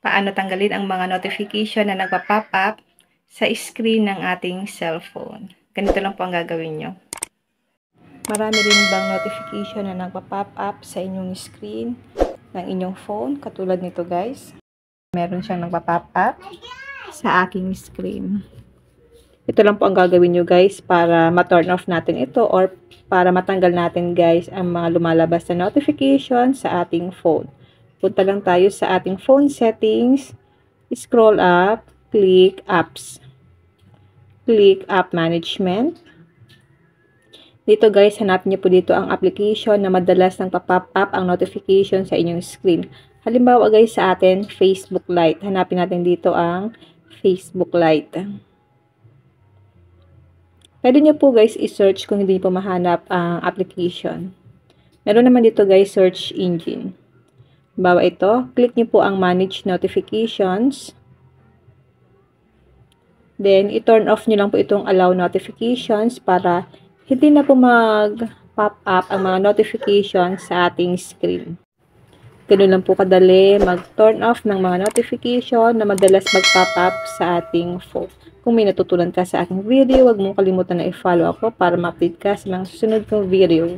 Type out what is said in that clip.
paano tanggalin ang mga notification na nagpa-pop up sa screen ng ating cellphone. Ganito lang po ang gagawin nyo. Marami rin bang notification na nagpa-pop up sa inyong screen ng inyong phone? Katulad nito guys. Meron siyang nagpa-pop up sa aking screen. Ito lang po ang gagawin nyo guys para ma-turn off natin ito or para matanggal natin guys ang mga lumalabas na notification sa ating phone. Punta lang tayo sa ating phone settings, scroll up, click apps. Click app management. Dito guys, hanapin niyo po dito ang application na madalas nang pa-pop up ang notification sa inyong screen. Halimbawa guys sa atin, Facebook Lite. Hanapin natin dito ang Facebook Lite. Pwede nyo po guys i-search kung hindi po mahanap ang application. Meron naman dito guys search engine. Bawa ito, click nyo po ang manage notifications. Then, i-turn off nyo lang po itong allow notifications para hindi na po mag-pop up ang mga notifications sa ating screen. Ganun lang po kadali mag-turn off ng mga notification na madalas mag-pop up sa ating phone. Kung may natutunan ka sa aking video, huwag mong kalimutan na i-follow ako para ma-update ka sa mga susunod kong video.